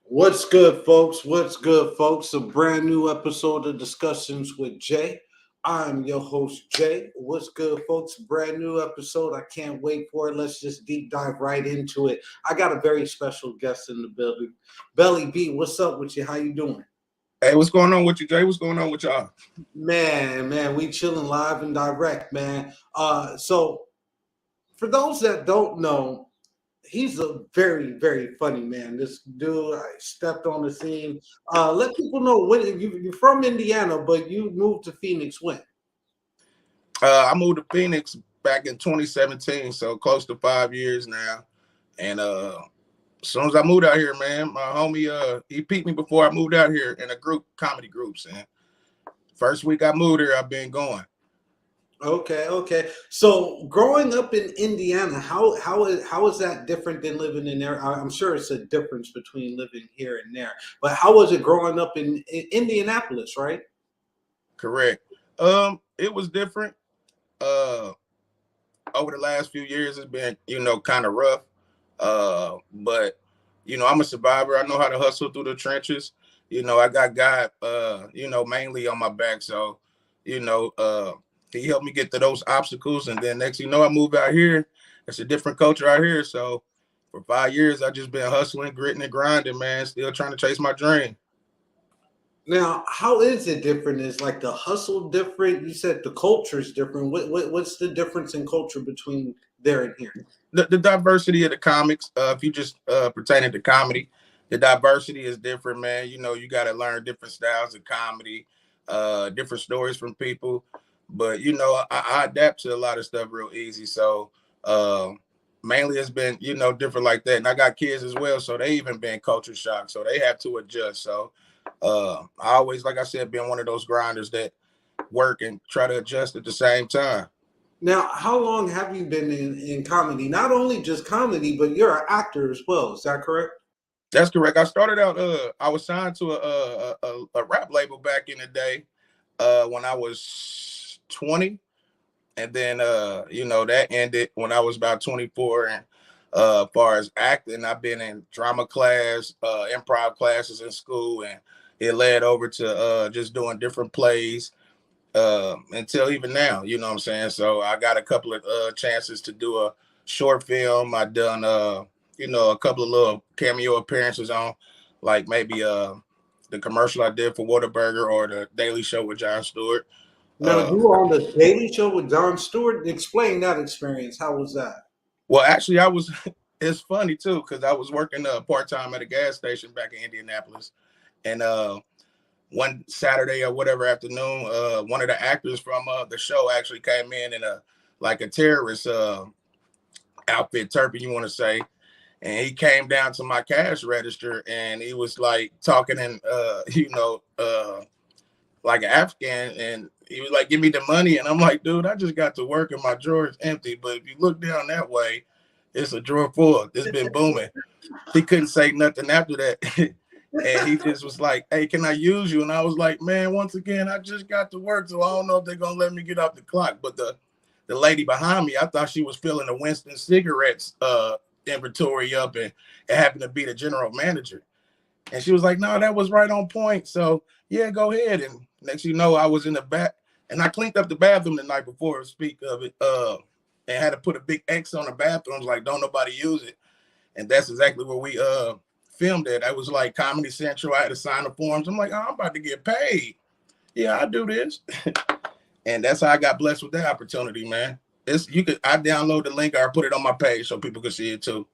What's good, folks? What's good, folks? A brand new episode of Discussions with Jay. I'm your host, Jay. What's good, folks? Brand new episode. I can't wait for it. Let's just deep dive right into it. I got a very special guest in the building. Belly B, what's up with you? How you doing? Hey, what's going on with you, Jay? What's going on with y'all? Man, we chilling live and direct, man. So for those that don't know, he's a very funny man. This dude, I stepped on the scene. Let people know when you're from Indiana, but you moved to Phoenix when? I moved to Phoenix back in 2017, so close to 5 years now. And as soon as I moved out here, man, my homie he peeped me before I moved out here in a group, comedy groups. And first week I moved here, I've been going. Okay. So growing up in Indiana, how is that different than living in there? I'm sure it's a difference between living here and there. But how was it growing up in Indianapolis, right? Correct. It was different. Uh, Over the last few years, it's been kind of rough. But I'm a survivor. I know how to hustle through the trenches. I got God, mainly on my back. So, you know, uh, he helped me get to those obstacles. And then next, I moved out here. It's a different culture out here. So for 5 years, I just been hustling, gritting and grinding, man. Still trying to chase my dream. Now, how is it different? Is like the hustle different? You said the culture is different. What's the difference in culture between there and here? The diversity of the comics, if you just pertaining to comedy, the diversity is different, man. You got to learn different styles of comedy, different stories from people. But I adapt to a lot of stuff real easy. So uh, mainly it's been different like that. And I got kids as well, so they even been culture shock, so they have to adjust. So I always, like I said, been one of those grinders that work and try to adjust at the same time. Now, how long have you been in comedy? Not only just comedy, but you're an actor as well. Is that correct? That's correct. I started out. I was signed to a rap label back in the day. When I was 20, and then that ended when I was about 24. And as far as acting, I've been in drama class, improv classes in school, and it led over to just doing different plays until even now. You know what I'm saying? So I got a couple of chances to do a short film. I done a couple of little cameo appearances on, like maybe the commercial I did for Whataburger or the Daily Show with Jon Stewart. Now, Uh, you were on the Daily Show with Jon Stewart. Explain that experience. How was that? well, actually, I was. It's funny too because I was working part time at a gas station back in Indianapolis, and one Saturday or whatever afternoon, one of the actors from the show actually came in a like a terrorist outfit, turpin you want to say, and he came down to my cash register and he was like talking in like an African, and he was like, "Give me the money," and I'm like, "Dude, I just got to work and my drawer is empty." But if you look down that way, it's a drawer full. It's been booming. He couldn't say nothing after that. And he just was like, "Hey, can I use you?" And I was like, "Man, once again, I just got to work, so I don't know if they're gonna let me get off the clock." But the lady behind me, I thought she was filling the Winston cigarettes inventory up, and it happened to be the general manager. And she was like, "No, that was right on point. So yeah, go ahead." And next you know, I was in the back, and I cleaned up the bathroom the night before. Speak of it, and had to put a big X on the bathrooms, like don't nobody use it. And that's exactly where we filmed it. I was like Comedy Central. I had to sign the forms. I'm like, "Oh, I'm about to get paid. Yeah, I do this." And that's how I got blessed with that opportunity, man. I download the link or put it on my page so people can see it too.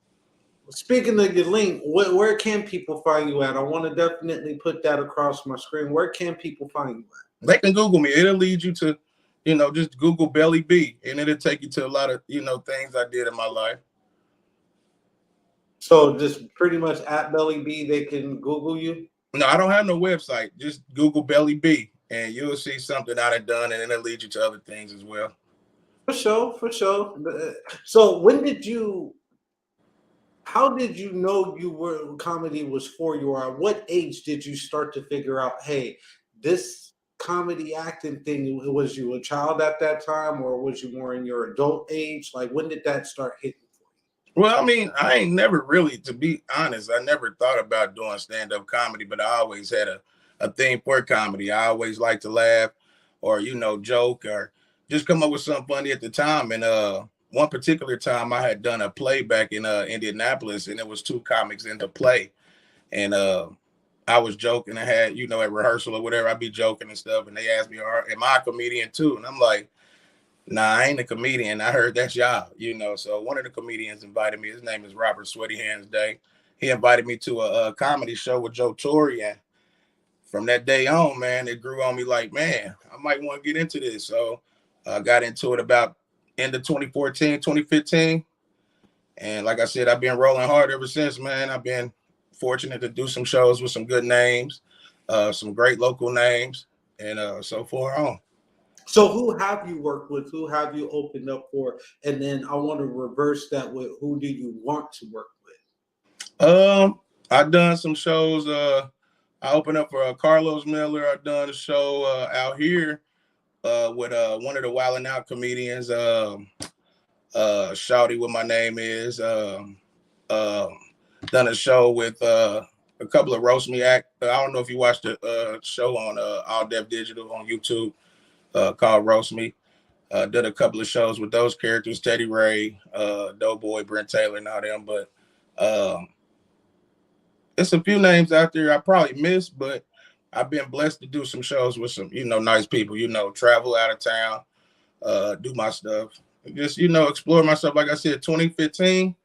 Speaking of your link, where can people find you at? I want to definitely put that across my screen. Where can people find you at? They can Google me. It'll lead you to, just Google Belly B, and it'll take you to a lot of, things I did in my life. So just pretty much at Belly B, they can Google you. No, I don't have no website. Just Google Belly B, and you'll see something I done done, and it'll lead you to other things as well. For sure. So when did you? How did you know you were comedy was for you? Or at what age did you start to figure out, hey, this comedy acting thing? Was you a child at that time, or was you more in your adult age? Like when did that start hitting for you? Well, I mean, I ain't never really, to be honest, I never thought about doing stand-up comedy, but I always had a thing for comedy. I always like to laugh or, joke or just come up with something funny at the time. And one particular time I had done a play back in Indianapolis, and it was two comics in the play. And I was joking. I had, at rehearsal or whatever, I'd be joking and stuff. And they asked me, am I a comedian too? And I'm like, nah, I ain't a comedian. I heard that's y'all, So one of the comedians invited me. His name is Robert Sweaty Hands Day. He invited me to a comedy show with Joe Torre. And from that day on, man, it grew on me like, man, I might want to get into this. So I got into it about end of 2014, 2015. And like I said, I've been rolling hard ever since, man. I've been fortunate to do some shows with some good names, some great local names, and so far on. So who have you worked with? Who have you opened up for? And then I want to reverse that with who do you want to work with? I've done some shows. I opened up for Carlos Miller. I've done a show out here with one of the Wild 'N Out comedians, Shouty, what my name is. Done a show with a couple of Roast Me Act. I don't know if you watched the show on All Def Digital on YouTube called Roast Me. Did a couple of shows with those characters, Teddy Ray, Doughboy, Brent Taylor, and all them. But it's a few names out there I probably missed, but I've been blessed to do some shows with some, nice people, travel out of town, do my stuff. Just, explore myself. Like I said, 2015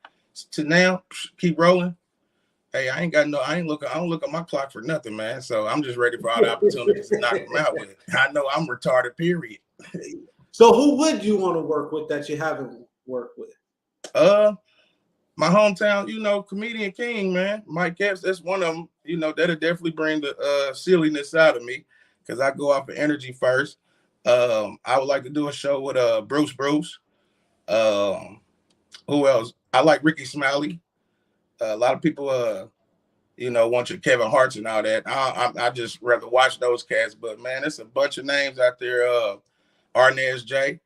to now, keep rolling. Hey, I don't look at my clock for nothing, man. So I'm just ready for all the opportunities to knock them out with. I know I'm retarded, period. So who would you want to work with that you haven't worked with? My hometown, comedian king, man. Mike Epps, that's one of them. That'll definitely bring the silliness out of me because I go off of energy first. I would like to do a show with Bruce. Who else? I like Ricky Smiley. A lot of people, want your Kevin Hart's and all that. I just rather watch those cats. But man, there's a bunch of names out there. Arnez J.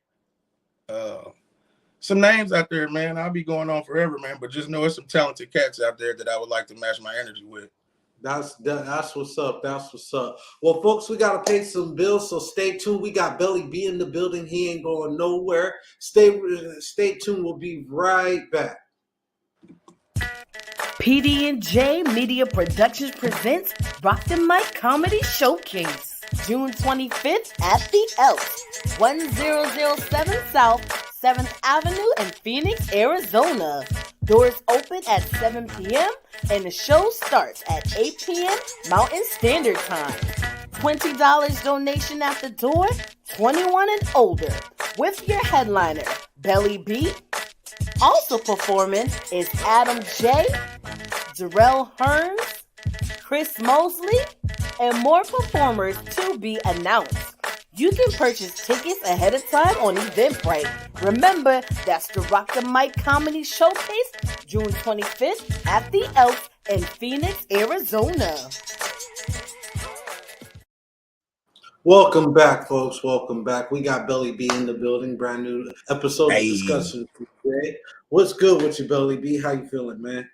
Some names out there, man. I'll be going on forever, man. But just know there's some talented cats out there that I would like to match my energy with. That's what's up. That's what's up. Well, folks, we gotta pay some bills, so stay tuned. We got Belly B in the building. He ain't going nowhere. Stay tuned. We'll be right back. PD&J Media Productions presents Rock the Mic Comedy Showcase, June 25th at the Elks, 1007 South 7th Avenue in Phoenix, Arizona. Doors open at 7 p.m. and the show starts at 8 p.m. Mountain Standard Time. $20 donation at the door, 21 and older, with your headliner, Belly B. Also performing is Adam J., Jarrell Hearns, Chris Mosley, and more performers to be announced. You can purchase tickets ahead of time on Eventbrite. Remember, that's the Rock the Mic Comedy Showcase, June 25th at the Elks in Phoenix, Arizona. Welcome back, folks. Welcome back. We got Belly B in the building. Brand new episode of Discussion today. What's good with you, Belly B? How you feeling, man?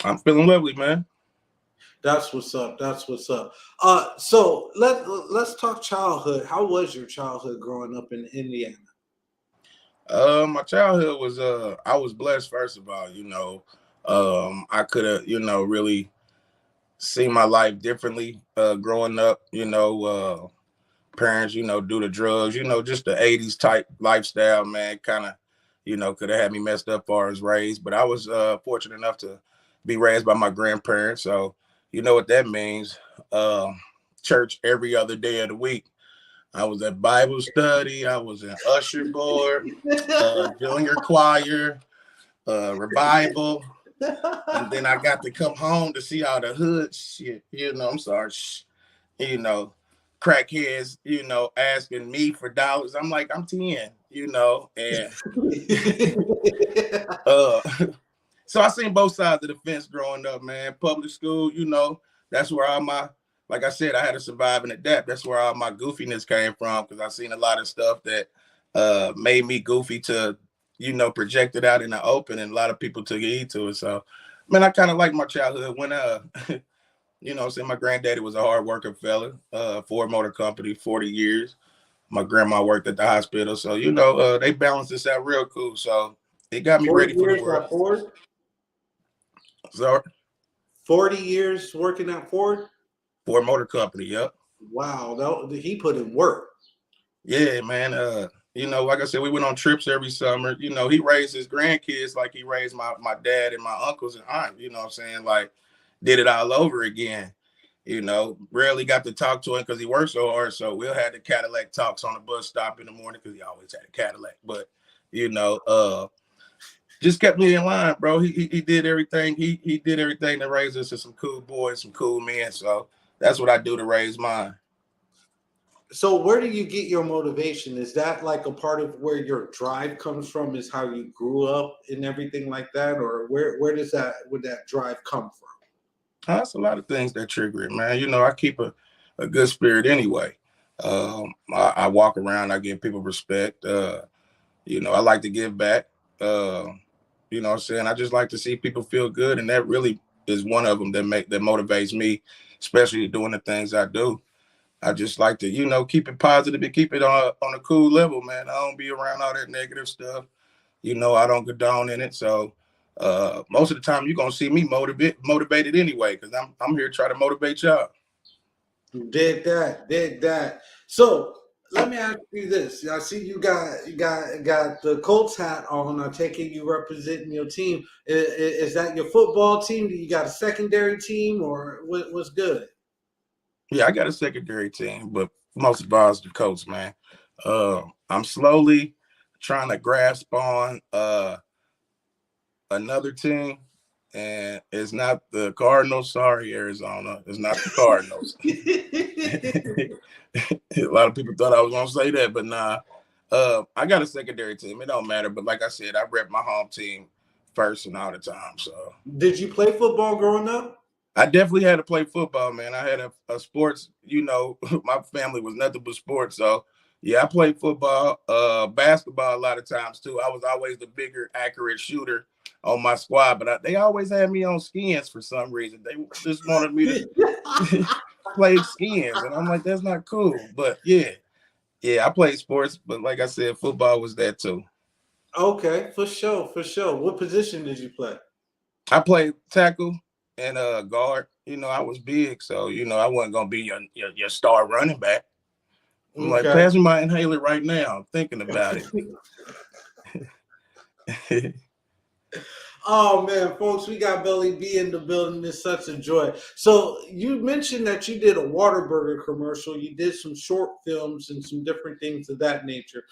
I'm feeling lovely, man. That's what's up. That's what's up. So let's talk childhood. How was your childhood growing up in Indiana? My childhood was I was blessed, first of all. I could have, really seen my life differently growing up. Parents, do the drugs, just the 80s type lifestyle, man, kind of, could have had me messed up as far as raised. But I was fortunate enough to be raised by my grandparents. So you know what that means. Church every other day of the week. I was at Bible study. I was in usher board, junior choir, revival. And then I got to come home to see all the hood shit. I'm sorry. Crackheads, asking me for dollars. I'm like, I'm 10, and so I seen both sides of the fence growing up, man. Public school, that's where all my, like I said, I had to survive and adapt. That's where all my goofiness came from, because I seen a lot of stuff that made me goofy to projected out in the open, and a lot of people took heed to it. So, man, I kind of like my childhood when, saying my granddaddy was a hard working fella, Ford Motor Company, 40 years. My grandma worked at the hospital. So, they balanced this out real cool. So it got me 40 ready for the years world. at Ford? So 40 years working at Ford? Ford Motor Company, yep. Wow, he put in work. Yeah, man. Like I said, we went on trips every summer. He raised his grandkids like he raised my dad and my uncles and aunt. You know what I'm saying? Like, did it all over again. Rarely got to talk to him because he worked so hard. So we'll have the Cadillac talks on the bus stop in the morning because he always had a Cadillac. But, just kept me in line, bro. He did everything. He did everything to raise us as some cool boys, some cool men. So that's what I do to raise mine. So where do you get your motivation? Is that like a part of where your drive comes from? Is how you grew up and everything like that, or where would that drive come from? That's a lot of things that trigger it, man. I keep a good spirit anyway. I walk around, I give people respect. I like to give back. You know what I'm saying? I just like to see people feel good, and that really is one of them that motivates me, especially doing the things I do. I just like to, keep it positive and keep it on a cool level, man. I don't be around all that negative stuff. I don't condone in it. So most of the time you're gonna see me motivated anyway, because I'm here to try to motivate y'all. Did that. So let me ask you this. I see you got the Colts hat on. I take it you representing your team. Is that your football team? Do you got a secondary team, or what's good? Yeah, I got a secondary team, but most of all, it's the Colts, man. I'm slowly trying to grasp on another team, and it's not the Cardinals. Sorry, Arizona. It's not the Cardinals. A lot of people thought I was gonna say that, but nah. I got a secondary team. It don't matter, but like I said, I rep my home team first and all the time. So, did you play football growing up? I definitely had to play football, man. I had a sports, my family was nothing but sports. So yeah, I played football, basketball a lot of times too. I was always the bigger, accurate shooter on my squad, but they always had me on skins for some reason. They just wanted me to play skins. And I'm like, that's not cool. But yeah, I played sports, but like I said, football was that too. Okay, for sure. What position did you play? I played tackle and guard. I was big, so I wasn't gonna be your star running back. I'm like, pass me my inhaler right now. I'm thinking about it. Oh man, folks, we got Belly B in the building. It's such a joy. So you mentioned that you did a Whataburger commercial. You did some short films and some different things of that nature.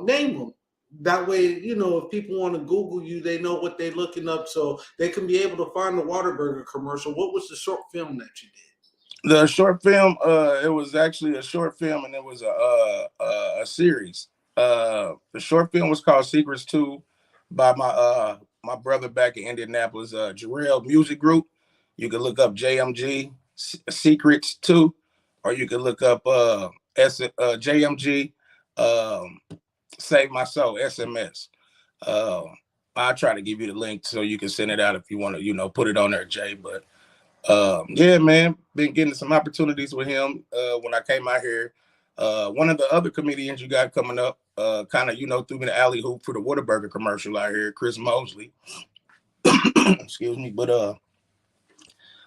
Name them. That way, if people want to Google you, they know what they're looking up, so they can be able to find the Whataburger commercial. What was the short film that you did? The short film, it was actually a short film, and it was a series. The short film was called Secrets 2 by my brother back in Indianapolis, Jarrell Music Group. You can look up JMG Secrets 2, or you can look up JMG Save My Soul SMS. I'll try to give you the link so you can send it out if you want to, put it on there, Jay. But yeah, man, been getting some opportunities with him when I came out here. One of the other comedians you got coming up, kind of, threw me the alley hoop for the Whataburger commercial out here, Chris Mosley. Excuse me. But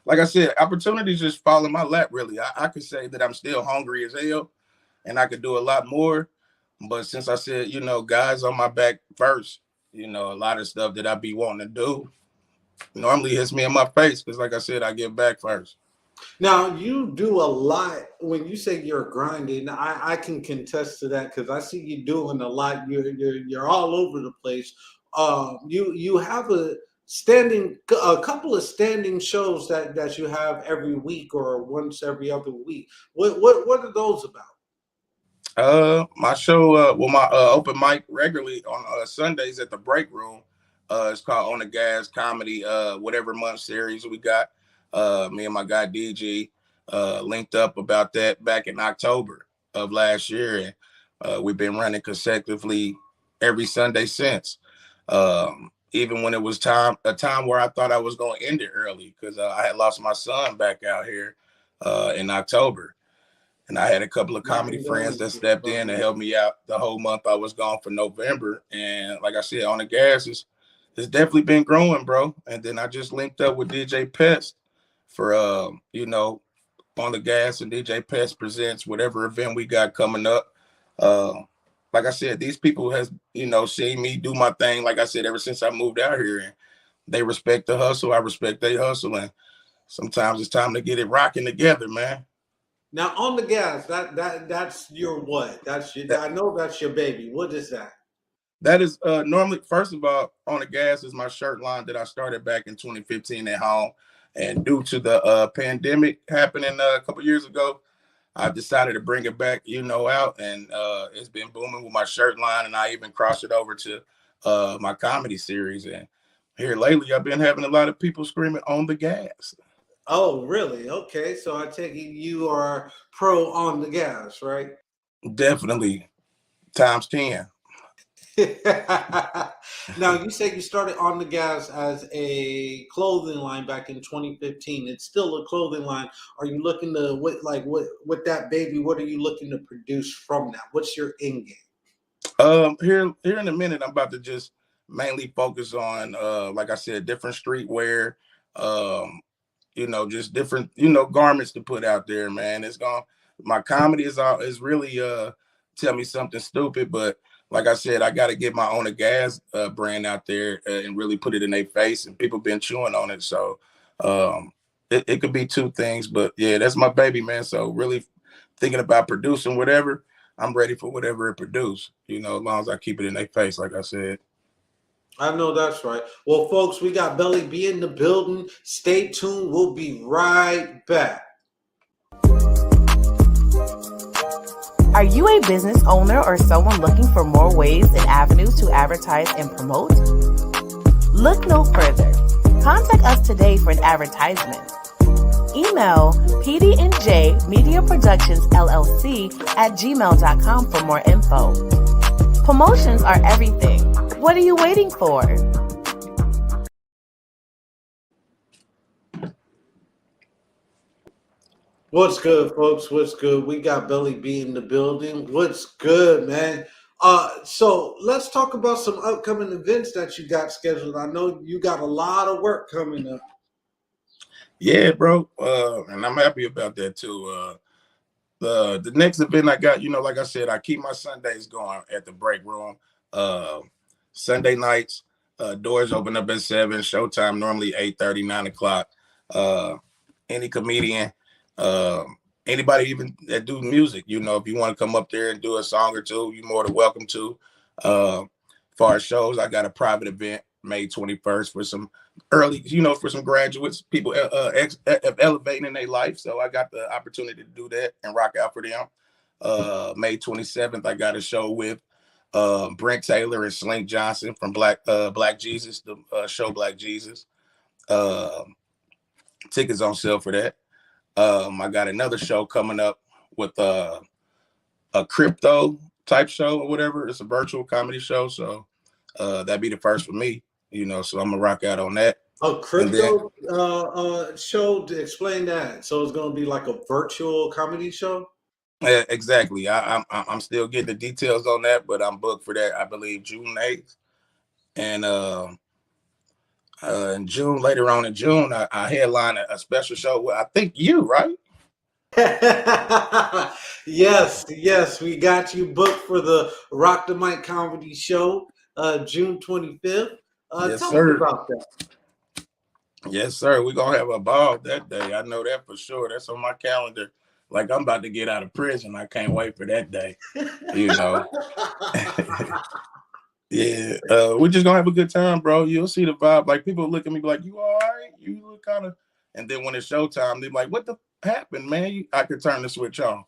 like I said, opportunities just fall in my lap, really. I could say that I'm still hungry as hell and I could do a lot more. But since I said, guys on my back first, a lot of stuff that I be wanting to do normally hits me in my face because, like I said, I give back first. Now you do a lot. When you say you're grinding, I can contest to that because I see you doing a lot. You're all over the place. You have a couple of standing shows that you have every week or once every other week. What are those about? My show, my open mic regularly on Sundays at the Break Room. It's called On the Gas Comedy, whatever month series we got. Me and my guy DG linked up about that back in October of last year, and we've been running consecutively every Sunday since. Even when it was a time where I thought I was going to end it early because I had lost my son back out here in October. And I had a couple of My comedy friends that condolences, stepped in brother. and helped me out the whole month I was gone for November. And like I said, On the Gas it's definitely been growing, bro. And then I just linked up with DJ Pest for On the Gas, and DJ Pest presents whatever event we got coming up. Uh, like I said, these people has seen me do my thing. Like I said, ever since I moved out here, and they respect the hustle. I respect their hustle, and sometimes it's time to get it rocking together, man. Now, On the Gas, that's your what? That's your. I know that's your baby. What is that? That is normally, first of all, On the Gas is my shirt line that I started back in 2015 at home. And due to the pandemic happening a couple years ago, I decided to bring it back, out. And it's been booming with my shirt line. And I even crossed it over to my comedy series. And here lately, I've been having a lot of people screaming On the Gas. Oh, really? Okay. So I take it you are pro On the Gas, right? Definitely times 10. Now, you say you started On the Gas as a clothing line back in 2015. It's still a clothing line. Are you looking to with that baby? What are you looking to produce from that? What's your end game? Here in a minute, I'm about to just mainly focus on, like I said, different streetwear, just different, garments to put out there, man. My comedy is really tell me something stupid, but like I said, I got to get my own gas brand out there and really put it in their face, and people been chewing on it. So it could be two things, but yeah, that's my baby, man. So really thinking about producing whatever, I'm ready for whatever it produce, as long as I keep it in their face, like I said. I know that's right. Well, folks, we got Belly B in the building. Stay tuned. We'll be right back. Are you a business owner or someone looking for more ways and avenues to advertise and promote? Look no further. Contact us today for an advertisement. Email PD&J Media Productions LLC at gmail.com for more info. Promotions are everything. What are you waiting for? What's good, folks? What's good? We got Belly B in the building. What's good, man? So let's talk about some upcoming events that you got scheduled. I know you got a lot of work coming up. Yeah, bro. And I'm happy about that too. The next event I got, like I said, I keep my Sundays going at the break room. Sunday nights, doors open up at 7, showtime normally 8:30, 9 o'clock. Any comedian, anybody even that do music, if you want to come up there and do a song or two, you're more than welcome to. Far as shows, I got a private event May 21st for some early, for some graduates, people elevating in their life. So I got the opportunity to do that and rock out for them. May 27th, I got a show with Brent Taylor and Slink Johnson from Black Jesus, the show Black Jesus. Tickets on sale for that. I got another show coming up with a crypto type show or whatever. It's a virtual comedy show. So that'd be the first for me, so I'm gonna rock out on that. A crypto show, to explain that. So it's gonna be like a virtual comedy show? Exactly. I'm still getting the details on that, but I'm booked for that, I believe June 8th. And in June, later on in June, I headline a special show with, I think, you, right? Yes, we got you booked for the Rock the Mic comedy show, June 25th. Yes, Tell sir. us about that. Yes, sir. We're gonna have a ball that day. I know that for sure. That's on my calendar. Like, I'm about to get out of prison. I can't wait for that day. Yeah. We're just gonna have a good time, bro. You'll see the vibe. Like, people look at me like, you all right? You look kind of, and then when it's showtime, they're like, what the happened, man? I could turn the switch on.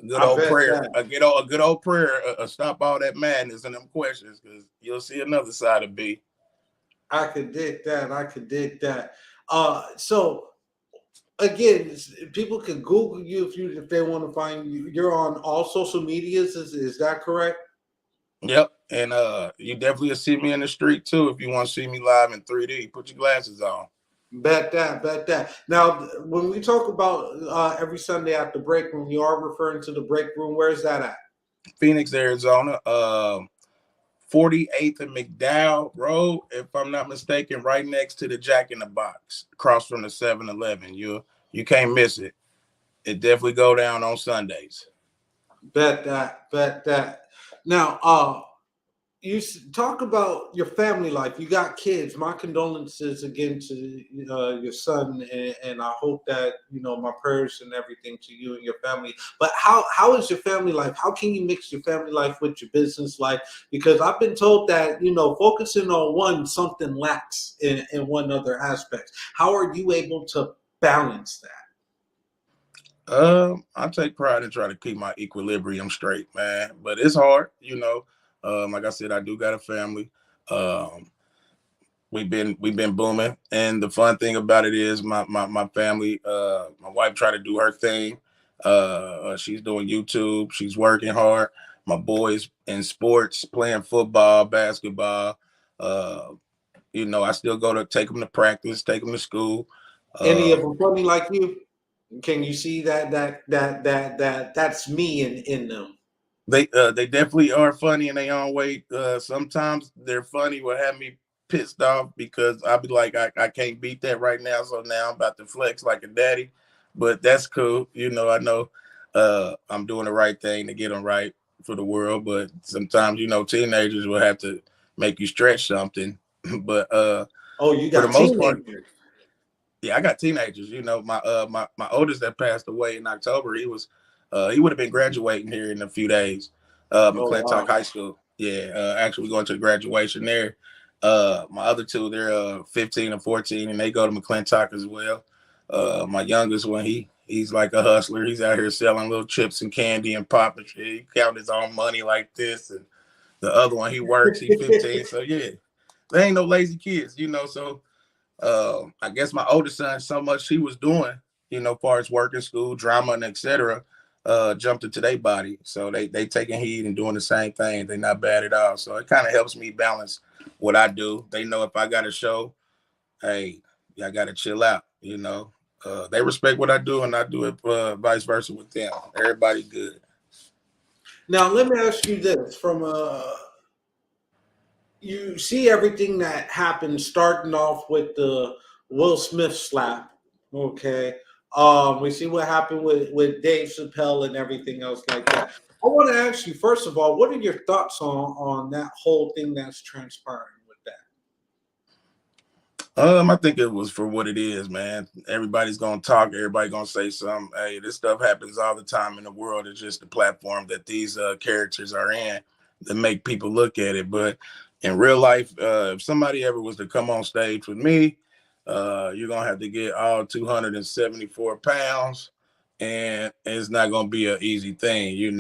A good old prayer. A good old prayer. Stop all that madness and them questions, because you'll see another side of B. I could dig that. So again, people can Google you if they want to find you. You're on all social medias. Is that correct? Yep. And you definitely will see me in the street too if you want to see me live in 3D. Put your glasses on. Bet that, bet that. Now, when we talk about every Sunday at the break room, you are referring to the break room. Where's that at? Phoenix, Arizona. 48th and McDowell Road, if I'm not mistaken, right next to the Jack in the Box, across from the 7-Eleven. You can't miss it. It definitely go down on Sundays. Bet that, bet that. Now, you talk about your family life. You got kids. My condolences again to your son, and I hope that my prayers and everything to you and your family. But how is your family life? How can you mix your family life with your business life? Because I've been told that focusing on one, something lacks in one other aspect. How are you able to balance that? I take pride in trying to keep my equilibrium straight, man. But it's hard. Like I said, I do got a family. Um, we've been booming, and the fun thing about it is my family. My wife tried to do her thing. She's doing YouTube. She's working hard. My boys in sports, playing football, basketball. Uh, I still go to take them to practice, take them to school. Any Uh, of them funny like you? Can you see that's me in them? they definitely are funny in their own way. Sometimes they're funny what have me pissed off because I'll be like, I can't beat that right now. So now I'm about to flex like a daddy. But that's cool. I know I'm doing the right thing to get them right for the world. But sometimes, teenagers will have to make you stretch something. But Oh, you for the got most part, teenagers. yeah, I got teenagers. My oldest that passed away in October, he would have been graduating here in a few days. Oh McClintock wow. High School. Yeah, actually we're going to the graduation there. My other two, they're 15 and 14, and they go to McClintock as well. My youngest one, he's like a hustler. He's out here selling little chips and candy and pop and shit. He count his own money like this. And the other one, he works. He's 15. So yeah, they ain't no lazy kids. So I guess my oldest son, so much he was doing, far as working, school, drama, and etc. Jumped into their body. So they taking heed and doing the same thing. They're not bad at all. So it kind of helps me balance what I do. They know if I got a show, hey, I got to chill out. They respect what I do, and I do it vice versa with them. Everybody good. Now let me ask you this: from you see everything that happened, starting off with the Will Smith slap. Okay, we see what happened with Dave Chappelle and everything else like that. I want to ask you first of all, what are your thoughts on that whole thing that's transpiring with that? I think it was for what it is, man. Everybody's gonna talk. Everybody gonna say something. Hey, this stuff happens all the time in the world. It's just the platform that these characters are in that make people look at it. But in real life, if somebody ever was to come on stage with me, you're gonna have to get all 274 pounds, and it's not gonna be an easy thing.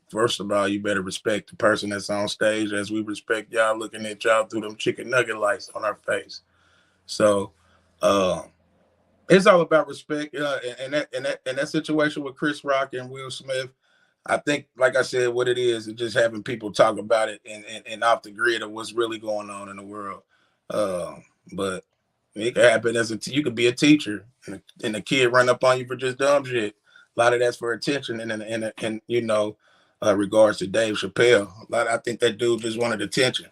First of all, you better respect the person that's on stage, as we respect y'all looking at y'all through them chicken nugget lights on our face. So uh, it's all about respect. And that situation with Chris Rock and Will Smith, I think, like I said, what it is just having people talk about it and off the grid of what's really going on in the world. But it can happen you could be a teacher and a kid run up on you for just dumb shit. A lot of that's for attention and regards to Dave Chappelle. I think that dude just wanted attention,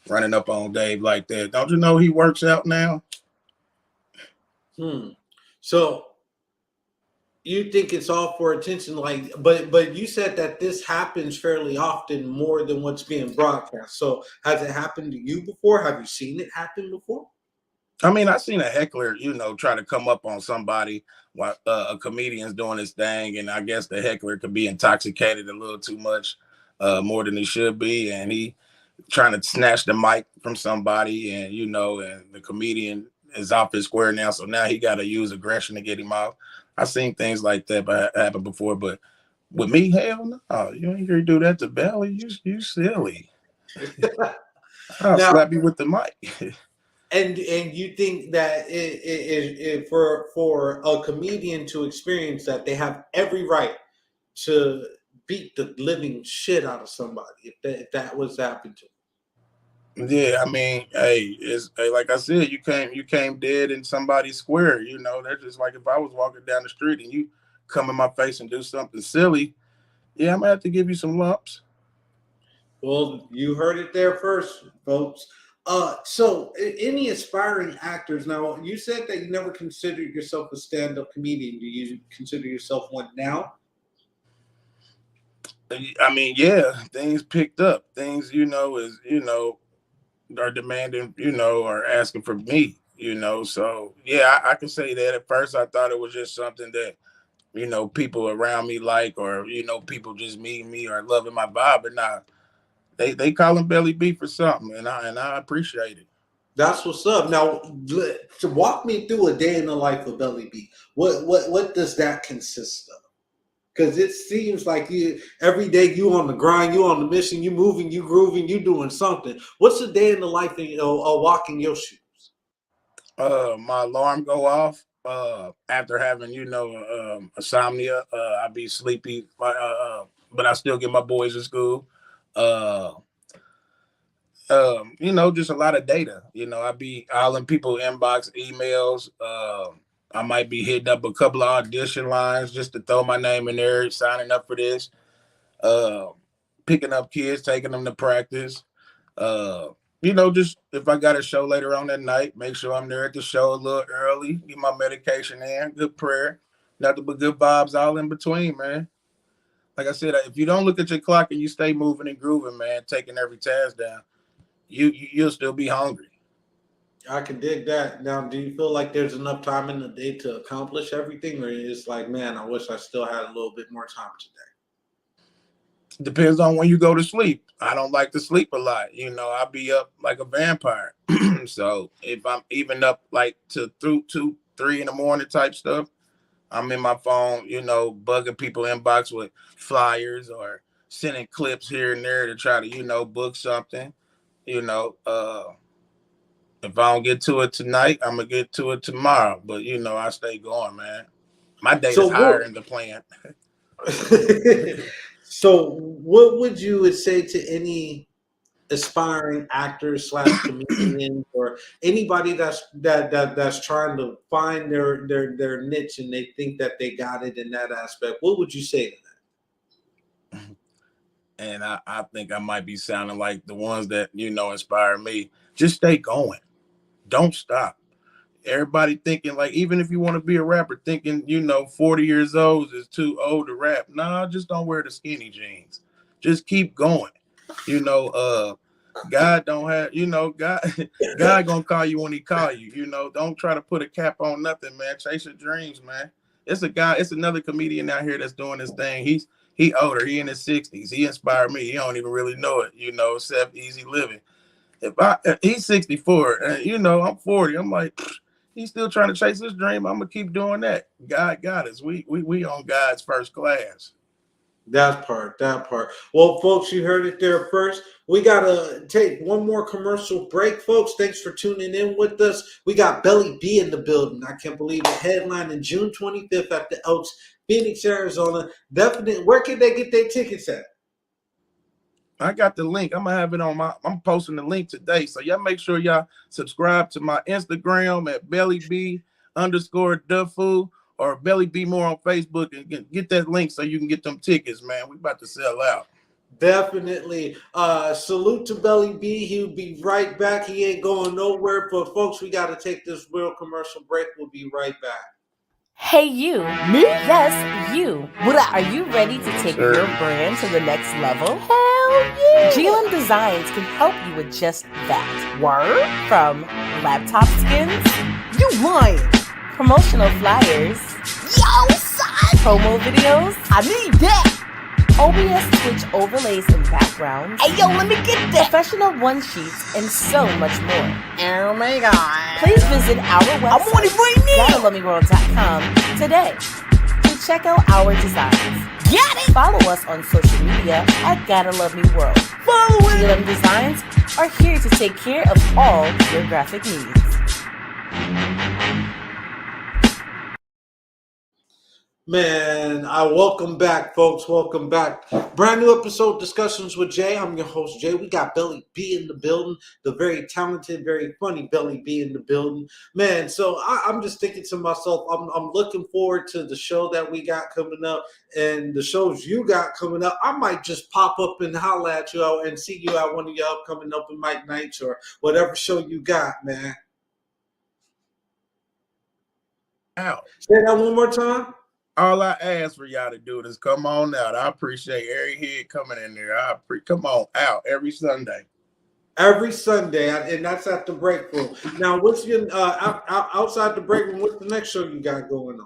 running up on Dave like that. Don't you know he works out now? So you think it's all for attention, but you said that this happens fairly often, more than what's being broadcast. So has it happened to you before? Have you seen it happen before? I mean, I seen a heckler, try to come up on somebody while a comedian's doing his thing, and I guess the heckler could be intoxicated a little too much, more than he should be, and he trying to snatch the mic from somebody, and the comedian is off his square now, so now he got to use aggression to get him out. I've seen things like that happen before, but with me, hell no, you ain't gonna do that to Belli. You silly. I'll Now, slap you with the mic. and you think that for a comedian to experience that, they have every right to beat the living shit out of somebody if that was happening to him. Yeah, I mean, hey, like I said, you came dead in somebody's square. You know, that's just like if I was walking down the street and you come in my face and do something silly. Yeah, I'm gonna have to give you some lumps. Well, you heard it there first, folks. So any aspiring actors now? You said that you never considered yourself a stand-up comedian. Do you consider yourself one now? I mean, yeah, things picked up. Things, are demanding, are asking for me, So yeah, I can say that. At first, I thought it was just something that people around me like, or people just meeting me or loving my vibe. But nah, they call him Belly B for something, and I appreciate it. That's what's up. Now, to walk me through a day in the life of Belly B. What does that consist of? Because it seems like you every day you on the grind, you on the mission, you moving, you grooving, you doing something. What's a day in the life of walking your shoes? My alarm go off after having insomnia. I be sleepy, but I still get my boys to school. Uh, just a lot of data. I be all in people inbox emails. I might be hitting up a couple of audition lines just to throw my name in there, signing up for this. Uh, Picking up kids, taking them to practice. Just if I got a show later on that night, make sure I'm there at the show a little early, get my medication in, good prayer, nothing but good vibes all in between, man. Like I said, if you don't look at your clock and you stay moving and grooving, man, taking every task down, you'll still be hungry. I can dig that. Now, do you feel like there's enough time in the day to accomplish everything, or it's like, man, I wish I still had a little bit more time today? Depends on when you go to sleep. I don't like to sleep a lot. I be up like a vampire. So if I'm even up like to through 2, 3 in the morning type stuff, I'm in my phone, bugging people inbox with flyers or sending clips here and there to try to, book something. If I don't get to it tonight, I'm gonna get to it tomorrow. But I stay going, man. My day is higher in the plan. So what would you say to any aspiring actors / comedians or anybody that's trying to find their niche and they think that they got it in that aspect? What would you say to that? And I think I might be sounding like the ones that inspire me. Just stay going. Don't stop. Everybody thinking like, even if you want to be a rapper, thinking 40 years old is too old to rap. Nah, just don't wear the skinny jeans. Just keep going. God don't have, God gonna call you when he call you. Don't try to put a cap on nothing, man. Chase your dreams, man. It's another comedian out here that's doing this thing. He older, he in his 60s. He inspired me. He don't even really know it, Seth Easy Living. He's 64, and I'm 40. I'm like, he's still trying to chase his dream. I'm gonna keep doing that. God got us. We on God's first class. That part. Well, folks, you heard it there first. We gotta take one more commercial break, folks. Thanks for tuning in with us. We got Belly B in the building. I can't believe it. Headlining June 25th at the Elks, Phoenix, Arizona. Definitely. Where can they get their tickets at? I got the link. I'm gonna have it I'm posting the link today. So y'all make sure y'all subscribe to my Instagram at bellyb_dufu or Belly B more on Facebook and get that link so you can get them tickets, man. We about to sell out. Definitely. Salute to Belly B. He'll be right back. He ain't going nowhere. But folks, we gotta take this real commercial break. We'll be right back. Hey, you. Me? Yes, you. Are you ready to take your brand to the next level? Hell yeah! GLM Designs can help you with just that. Word? From laptop skins? You lying! Promotional flyers? Yo, son! Promo videos? I need that! OBS Twitch overlays and backgrounds. Hey, yo, let me get that! Professional one-sheets and so much more. Oh my god. Please visit our website, I'm on it right now! GottaLoveMeWorld.com today to check out our designs. Got it! Follow us on social media at Gotta Love Me World. Follow it! GLM Designs are here to take care of all your graphic needs. Man, I welcome back, folks. Welcome back. Brand new episode Discussions with Jay. I'm your host, Jay. We got Belly B in the building, the very talented, very funny Belly B in the building. Man, so I'm just thinking to myself, I'm looking forward to the show that we got coming up and the shows you got coming up. I might just pop up and holla at you and see you at one of your upcoming open mic nights or whatever show you got, man. Out. Say that one more time. All I ask for y'all to do is come on out. I appreciate every head coming in there. Come on out every Sunday. Every Sunday, and that's at the break room. Now, what's your outside the break room? What's the next show you got going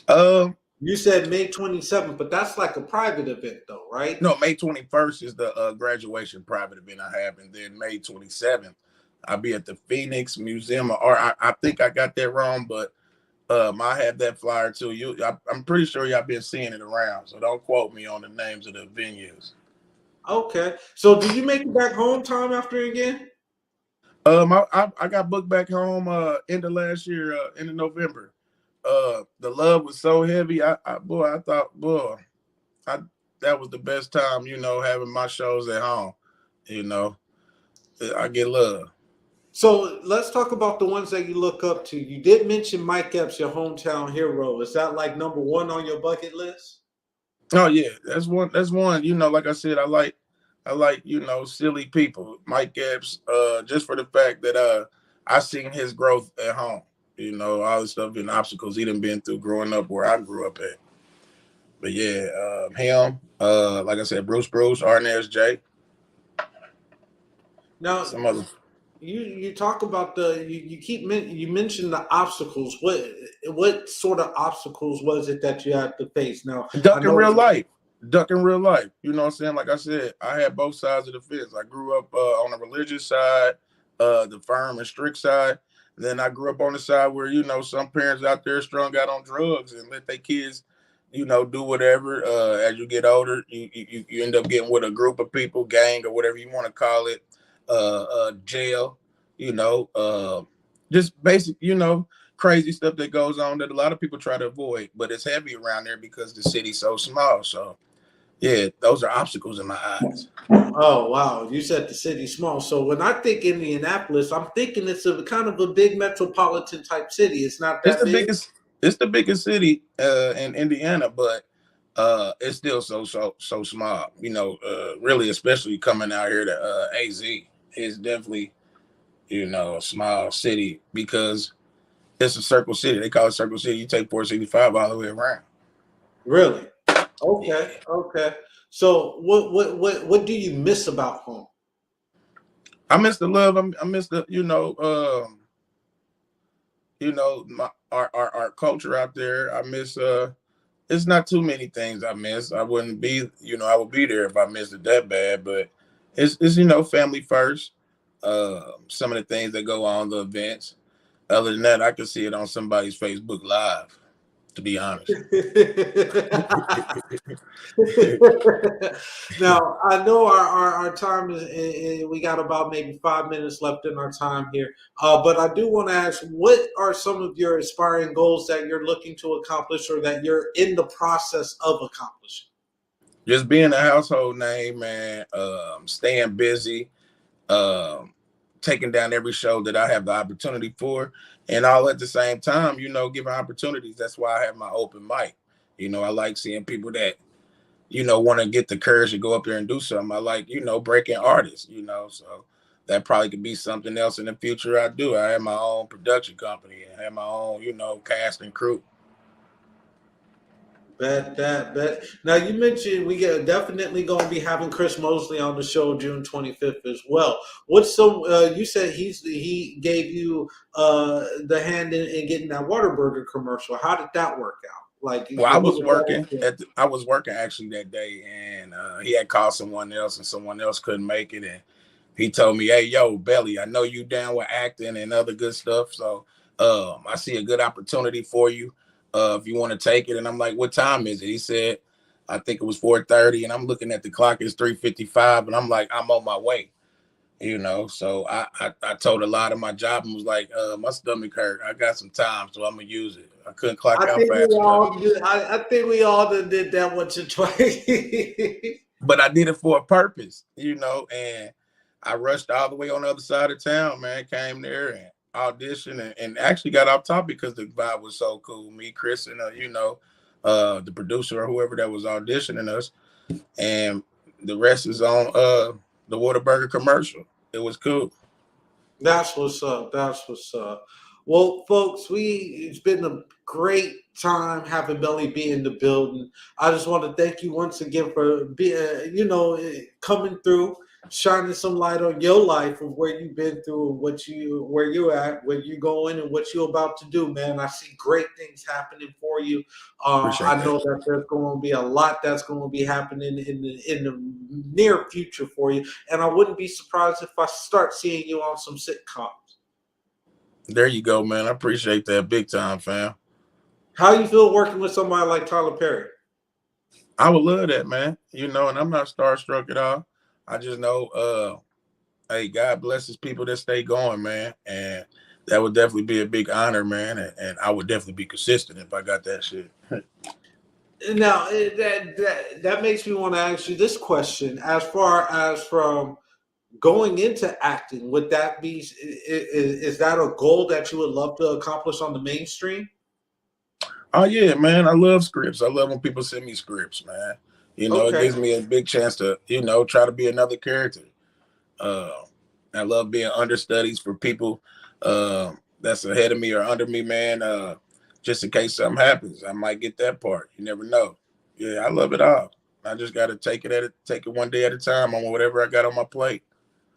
on? You said May 27th, but that's like a private event, though, right? No, May 21st is the graduation private event I have, and then May 27th, I'll be at the Phoenix Museum of Art. I think I got that wrong, but I have that flyer too. I'm pretty sure y'all been seeing it around, so don't quote me on the names of the venues. Okay, so do you make it back home time after again? I got booked back home end of last year, end of November. The love was so heavy. I thought that was the best time, having my shows at home. I get love. So let's talk about the ones that you look up to. You did mention Mike Epps, your hometown hero. Is that like number one on your bucket list? Oh yeah, that's one. That's one. Like I said, I like silly people. Mike Epps, just for the fact that I seen his growth at home. All the stuff and obstacles he done been through growing up where I grew up at. But yeah, him, like I said, Bruce, Arnaz J. Now, some other. You talk about you mentioned the obstacles. What sort of obstacles was it that you had to face? Now, duck in real life. You know what I'm saying? Like I said, I had both sides of the fence. I grew up on the religious side, the firm and strict side. Then I grew up on the side where, some parents out there strung out on drugs and let their kids, do whatever. As you get older, you end up getting with a group of people, gang or whatever you want to call it, jail, just basic, crazy stuff that goes on that a lot of people try to avoid, but it's heavy around there because the city's so small. So yeah, those are obstacles in my eyes. Oh wow, you said the city's small. So when I think Indianapolis, I'm thinking it's a kind of a big metropolitan type city. It's not that big. It's the biggest city in Indiana, but it's still so small. Really, especially coming out here to AZ, it's definitely a small city because it's a circle city. They call it circle city. You take 465 all the way around. Really? Okay. Yeah. Okay. So what do you miss about home? I miss the love. I miss the our culture out there. I miss it's not too many things I miss. I wouldn't be I would be there if I missed it that bad. But it's family first. Some of the things that go on, the events. Other than that, I can see it on somebody's Facebook Live, to be honest. Now, I know our time is we got about maybe 5 minutes left in our time here. But I do want to ask, what are some of your aspiring goals that you're looking to accomplish or that you're in the process of accomplishing? Just being a household name, man, staying busy, taking down every show that I have the opportunity for, and all at the same time, giving opportunities. That's why I have my open mic. I like seeing people that, want to get the courage to go up there and do something. I like, breaking artists, so that probably could be something else in the future I do. I have my own production company and have my own, cast and crew. Bet. Now you mentioned we definitely going to be having Chris Mosley on the show June 25th as well. What's some? You said he gave you the hand in getting that Whataburger commercial. How did that work out? Well, I was working actually that day, and he had called someone else, and someone else couldn't make it, and he told me, "Hey, yo, Belly, I know you down with acting and other good stuff, so I see a good opportunity for you. If you want to take it." And I'm like, "What time is it?" He said, "I think it was 4:30." And I'm looking at the clock, it's 3:55. And I'm like, I'm on my way. you know. So I told a lot of my job and was like, my stomach hurt. I got some time, so I'm gonna use it. I couldn't clock I out think we fast enough. all did. I think we all did that once or twice. But I did it for a purpose, you know, and I rushed all the way on the other side of town, man. Came there and auditioned and actually got off top because the vibe was so cool. Me, Chris, and the producer or whoever that was auditioning us, and the rest is on the Whataburger commercial. It was cool. That's what's up. That's what's up. Well, folks, it's been a great time having Belly be in the building. I just want to thank you once again for coming through, shining some light on your life of where you've been through, where you're at, where you're going, and what you're about to do, man. I see great things happening for you. Appreciate I know that. that there's going to be a lot that's going to be happening in the near future for you, and I wouldn't be surprised if I start seeing you on some sitcoms. There you go, man. I appreciate that big time, fam. How you feel working with somebody like Tyler Perry? I would love that, man. You know, and I'm not starstruck at all. I just know, hey, God blesses people that stay going, man. And that would definitely be a big honor, man. And I would definitely be consistent if I got that shit. Now, that makes me want to ask you this question. As far as from going into acting, would that be, is that a goal that you would love to accomplish on the mainstream? Oh, yeah, man. I love scripts. I love when people send me scripts, man. You know, It Okay. gives me a big chance to, try to be another character. I love being understudies for people that's ahead of me or under me, man. Just in case something happens, I might get that part. You never know. Yeah, I love it all. I just got to take it one day at a time on whatever I got on my plate.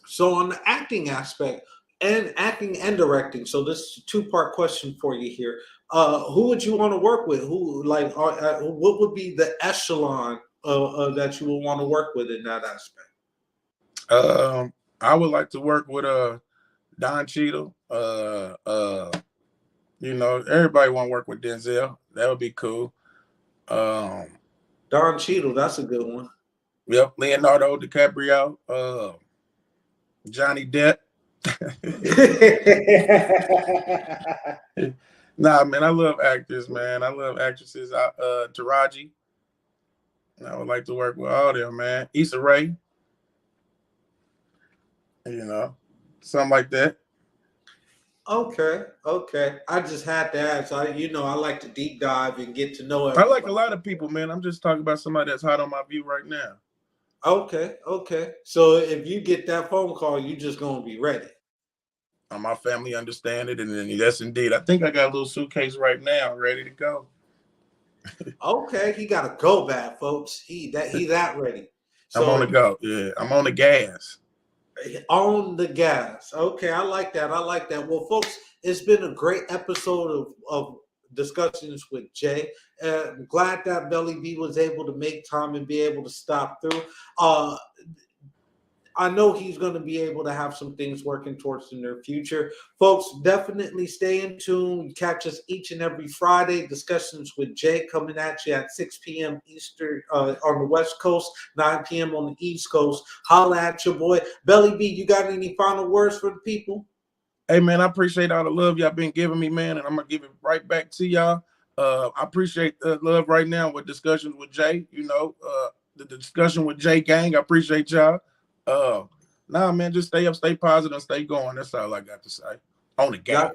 So on the acting aspect and acting and directing, so this is a two-part question for you here. Who would you want to work with? What would be the echelon that you would want to work with in that aspect? I would like to work with Don Cheadle. Everybody want to work with Denzel. That would be cool. Don Cheadle, that's a good one. Yep, Leonardo DiCaprio, Johnny Depp. Nah, man, I love actors, man. I love actresses. Taraji. I would like to work with all them, man. Issa Rae. Something like that. Okay. I just had to ask. I like to deep dive and get to know I everybody. like a lot of people, man. I'm just talking about somebody that's hot on my view right now. Okay. So if you get that phone call, you just gonna be ready. My family understand it, and then yes, indeed. I think I got a little suitcase right now, ready to go. Okay, he got to go bad, folks. He that ready. So, I'm on the go. Yeah, I'm on the gas. On the gas. Okay, I like that. Well, folks, it's been a great episode of discussions with Jay. I'm glad that Belly B was able to make time and be able to stop through. I know he's going to be able to have some things working towards the near future. Folks, definitely stay in tune. Catch us each and every Friday. Discussions with Jay coming at you at 6 p.m. Eastern on the West Coast, 9 p.m. on the East Coast. Holla at your boy. Belly B, you got any final words for the people? Hey, man, I appreciate all the love y'all been giving me, man, and I'm going to give it right back to y'all. I appreciate the love right now with discussions with Jay. The discussion with Jay gang. I appreciate y'all. Man, just stay up, stay positive, and stay going. That's all I got to say. On the gas.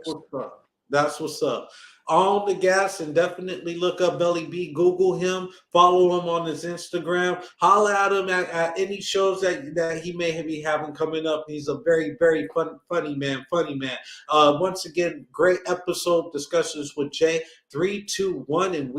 That's what's up. On the gas, and definitely look up Belly B. Google him. Follow him on his Instagram. Holla at him at any shows that he may be having coming up. He's a very, very funny man. Once again, great episode discussions with Jay. 3, 2, 1, and we